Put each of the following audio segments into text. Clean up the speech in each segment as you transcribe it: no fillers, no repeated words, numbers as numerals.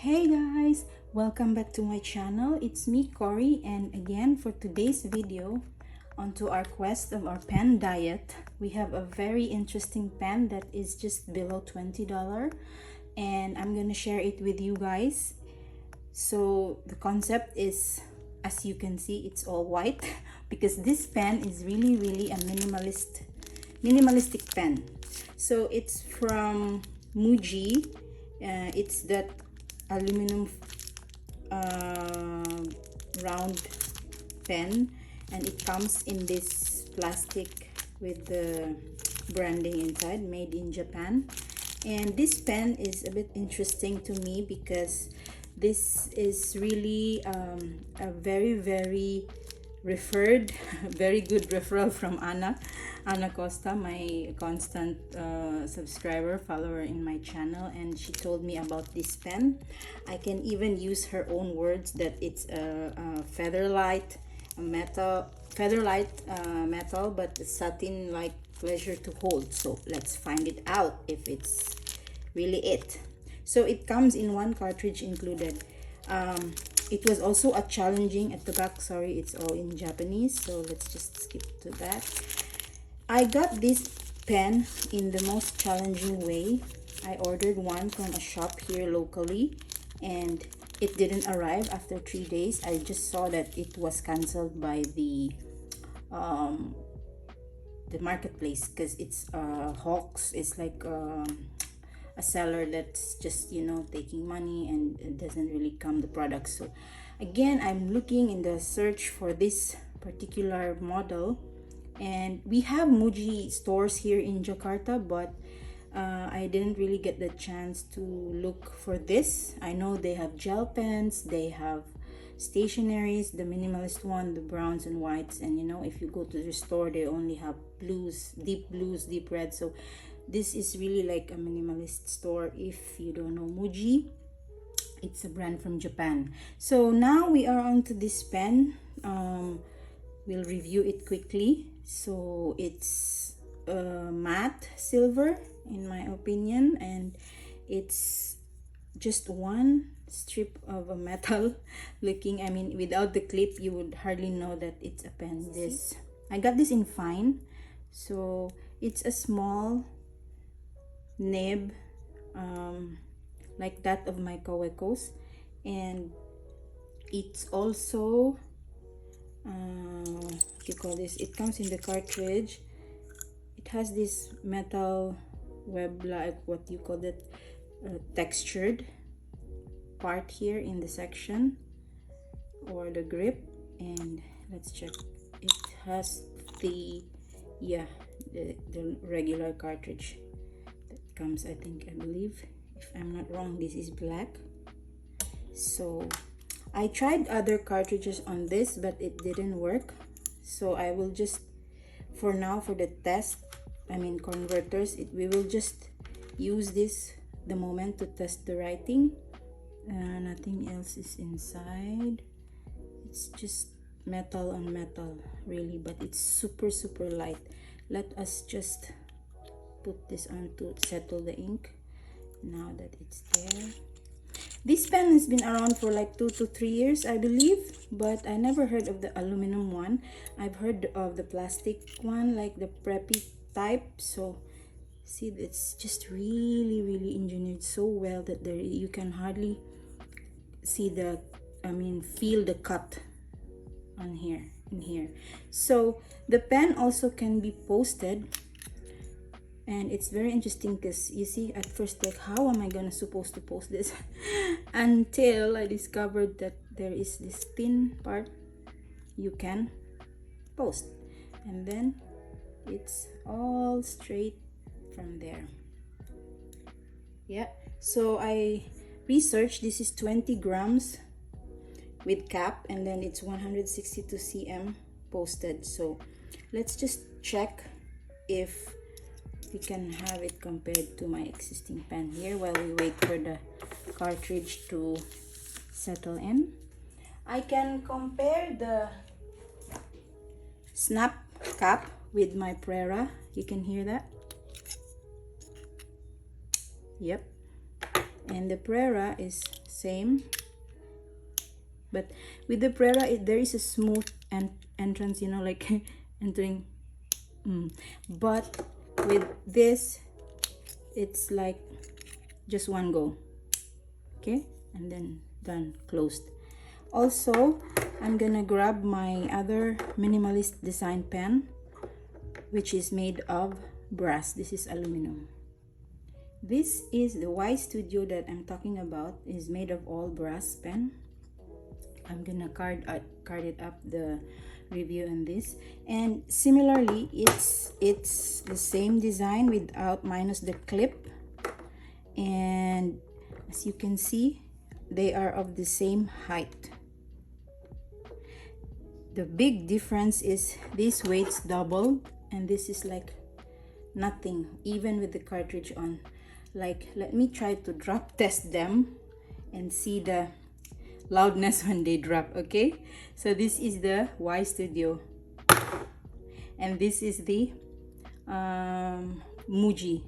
Hey guys, welcome back to my channel. It's me, Cory, and again for today's video, onto our quest of our pen diet. We have a very interesting pen that is just below $20, and I'm gonna share it with you guys. So the concept is, as you can see, it's all white because this pen is really a minimalistic pen. So it's from MUJI. It's that aluminum round pen, and it comes in this plastic with the branding inside, made in Japan. And this pen is a bit interesting to me because this is really a very referred very good referral from Anna Costa, my constant subscriber, follower in my channel, and she told me about this pen. I can even use her own words that it's a featherlight metal, but satin like pleasure to hold. So let's find it out if it's really it. So it comes in one cartridge included. It was also a challenging at the back. Sorry, it's all in Japanese, so let's just skip to that. I got this pen in the most challenging way. I ordered one from a shop here locally, and it didn't arrive after 3 days. I just saw that it was canceled by the marketplace because it's Hawks. It's like a seller that's just, you know, taking money, and it doesn't really come the product. So again, I'm looking in the search for this particular model, and we have MUJI stores here in Jakarta, but I didn't really get the chance to look for this. I know they have gel pens, they have stationaries, the minimalist one, the browns and whites, and you know, if you go to the store, they only have blues, deep red. So this is really like a minimalist store. If you don't know MUJI, it's a brand from Japan. So now we are onto this pen. We'll review it quickly. So it's matte silver in my opinion, and it's just one strip of a metal looking. I mean, without the clip you would hardly know that it's a pen. This, I got this in fine, so it's a small nib like that of my Kawekos, and it's also what you call this, it comes in the cartridge. It has this metal web, like what you call that, textured part here in the section or the grip. And let's check, it has the regular cartridge that comes, I believe, if I'm not wrong, this is black. So I tried other cartridges on this, but it didn't work. So I will just, for now, for the test, converters, we will just use this the moment to test the writing. Nothing else is inside. It's just metal on metal, really, but it's super light. Let us just put this on to settle the ink now that it's there. This pen has been around for like 2 to 3 years, I believe, but I never heard of the aluminum one. I've heard of the plastic one, like the preppy type. So see, it's just really engineered so well that there you can hardly see the, feel the cut on here, in here. So the pen also can be posted, and it's very interesting because you see, at first, like, how am I gonna supposed to post this until I discovered that there is this thin part you can post, and then it's all straight from there. Yeah, so I researched, this is 20 grams with cap, and then it's 162 cm posted. So let's just check if we can have it compared to my existing pen here while we wait for the cartridge to settle in. I can compare the snap cap with my Prera. You can hear that? Yep. And the Prera is same. But with the Prera, there is a smooth entrance, you know, like entering. But with this, it's like just one go. Okay, and then done, closed. Also, I'm gonna grab my other minimalist design pen, which is made of brass. This is aluminum. This is the Y Studio that I'm talking about, is made of all brass pen. I'm gonna card it up the review on this. And similarly, it's the same design without minus the clip. And as you can see, they are of the same height. The big difference is this weight's doubled and this is like nothing, even with the cartridge on. Like, let me try to drop test them and see the loudness when they drop. Okay, so this is the Y Studio and this is the MUJI.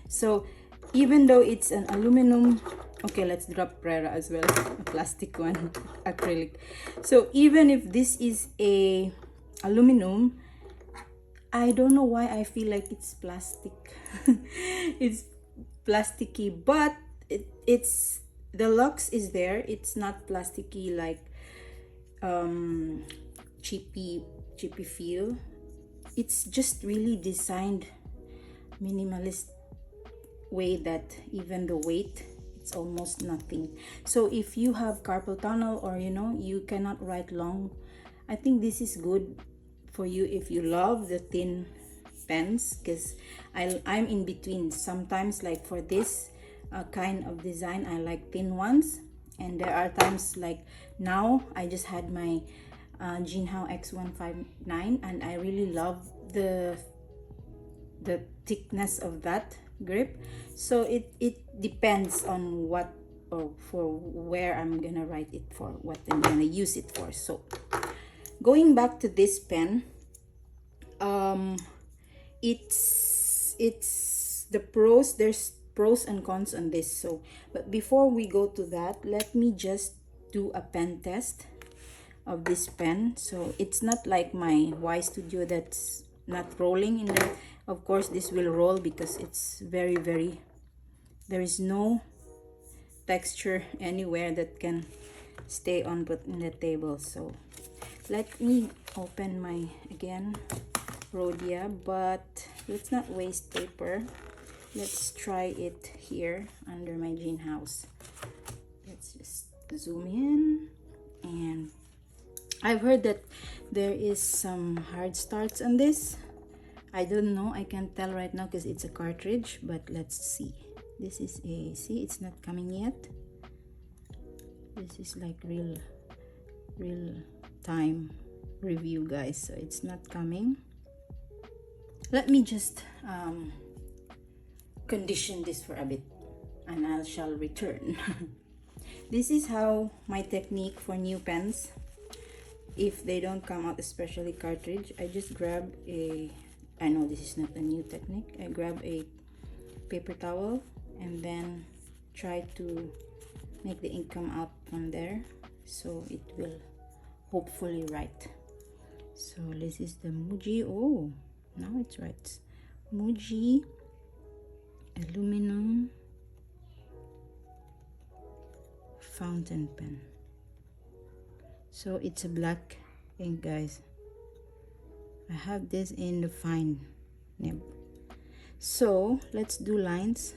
So even though it's an aluminum, okay, let's drop Prera as well, a plastic one, acrylic. So even if this is a aluminum, I don't know why I feel like it's plastic. It's plasticky, but it's the lux is there. It's not plasticky like cheapy feel. It's just really designed minimalist way that even the weight, it's almost nothing. So if you have carpal tunnel, or you know, you cannot write long, I think this is good for you if you love the thin pens, because I'm in between. Sometimes like for this kind of design, I like thin ones, and there are times like now I just had my Jinhao X159 and I really love the thickness of that grip. So it depends on what, or for where I'm gonna write it, for what I'm gonna use it for. So going back to this pen, it's the pros, there's pros and cons on this. So but before we go to that, let me just do a pen test of this pen. So it's not like my Y Studio that's not rolling in there. Of course this will roll because it's very, there is no texture anywhere that can stay on but in the table. So let me open my, again, Rhodia, but let's not waste paper. Let's try it here under my Jinhaos. Let's just zoom in. And I've heard that there is some hard starts on this. I don't know, I can't tell right now because it's a cartridge, but let's see. This is a, see, it's not coming yet. This is like real time review, guys, so it's not coming. Let me just condition this for a bit and I shall return. This is how my technique for new pens, if they don't come out, especially cartridge, I just grab a, I know this is not a new technique, I grab a paper towel and then try to make the ink come out from there, so it will hopefully write. So this is the MUJI, oh, now it's right, MUJI Aluminum Fountain Pen. So it's a black ink, guys. I have this in the fine nib. So let's do lines.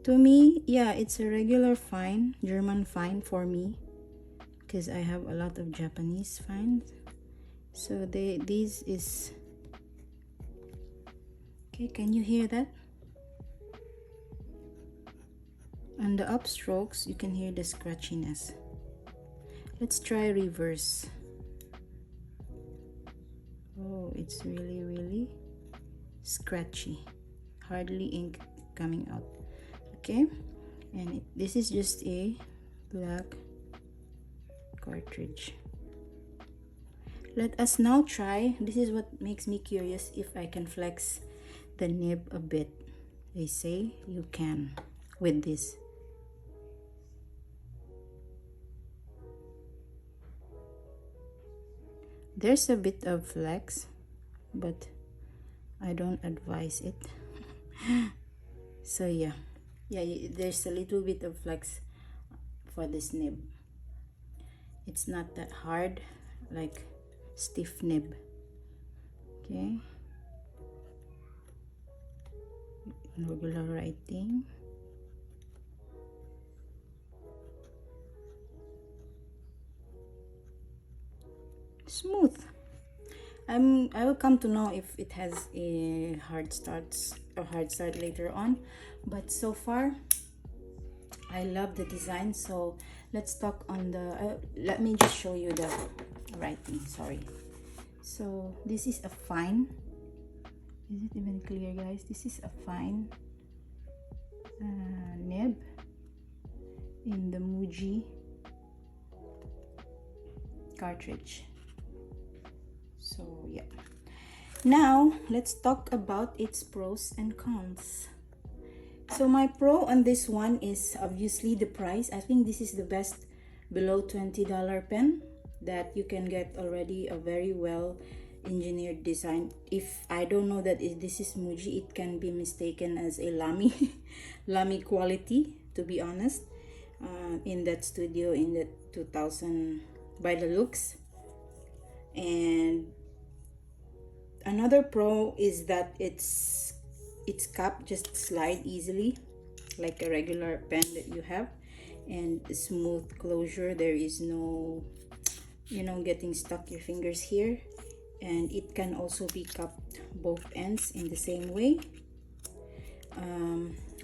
To me, yeah, it's a regular fine, German fine for me, because I have a lot of Japanese fines. So this is okay. Can you hear that? On the upstrokes, you can hear the scratchiness. Let's try reverse. Oh, it's really scratchy, hardly ink coming out. Okay, and this is just a black cartridge. Let us now try, this is what makes me curious, if I can flex the nib a bit. They say you can with this. there's a bit of flex, but I don't advise it. So yeah, there's a little bit of flex for this nib. It's not that hard like stiff nib. Okay, regular writing. Smooth. I will come to know if it has a hard start later on, but so far I love the design. So let's talk on the let me just show you the writing. Sorry. So this is a fine. Is it even clear, guys? This is a fine nib in the MUJI cartridge. So yeah, now let's talk about its pros and cons. So my pro on this one is obviously the price. I think this is the best below $20 pen that you can get already, a very well engineered design. If I don't know that this is MUJI, it can be mistaken as a Lamy Lamy quality, to be honest, in that studio in the 2000 by the looks. And another pro is that its cap just slide easily like a regular pen that you have, and smooth closure. There is no, you know, getting stuck your fingers here, and it can also be cupped both ends in the same way.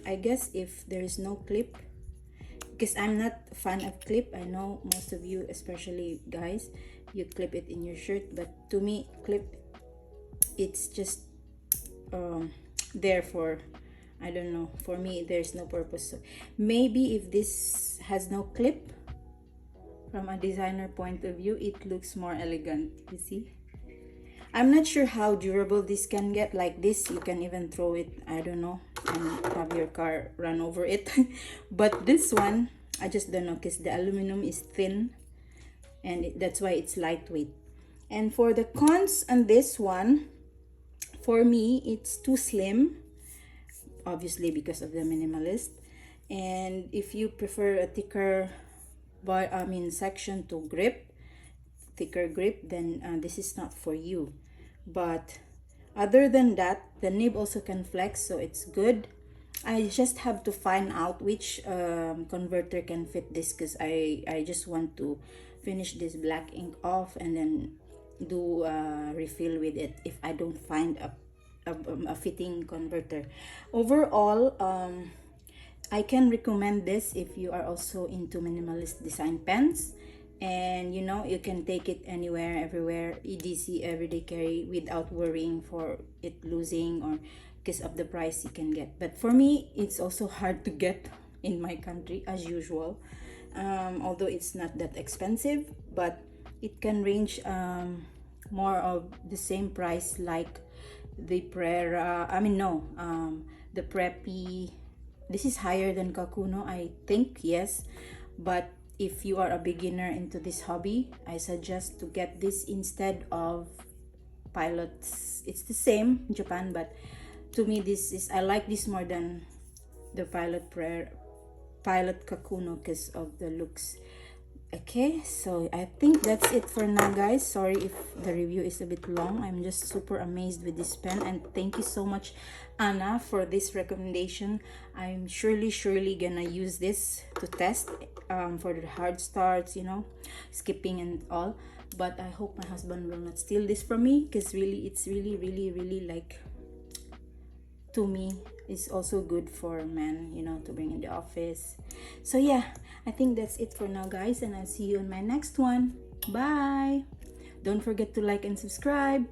I guess if there is no clip, because I'm not a fan of clip, I know most of you, especially guys, you clip it in your shirt, but to me clip, it's just there for, I don't know, for me there's no purpose. So maybe if this has no clip, from a designer point of view, it looks more elegant. You see, I'm not sure how durable this can get. Like this, you can even throw it, I don't know, and have your car run over it. But this one, I just don't know, because the aluminum is thin, and that's why it's lightweight. And for the cons on this one, for me, it's too slim, obviously because of the minimalist. And if you prefer a thicker section to grip, thicker grip, then this is not for you. But other than that, the nib also can flex, so it's good. I just have to find out which converter can fit this, because I just want to finish this black ink off and then do a refill with it if I don't find a fitting converter. Overall, I can recommend this if you are also into minimalist design pens, and you know, you can take it anywhere, everywhere, EDC, everyday carry, without worrying for it losing or because of the price you can get. But for me, it's also hard to get in my country as usual, although it's not that expensive, but it can range more of the same price like the Prera, the Preppy. This is higher than Kakuno, I think, yes. But if you are a beginner into this hobby, I suggest to get this instead of Pilots. It's the same in Japan, but to me I like this more than the Pilot Kakuno because of the looks. Okay, so I think that's it for now, guys. Sorry if the review is a bit long. I'm just super amazed with this pen, and thank you so much, Anna, for this recommendation. I'm surely gonna use this to test for the hard starts, you know, skipping and all. But I hope my husband will not steal this from me, because it's really like, to me, it's also good for men, you know, to bring in the office. So yeah, I think that's it for now, guys, and I'll see you in my next one. Bye. Don't forget to like and subscribe.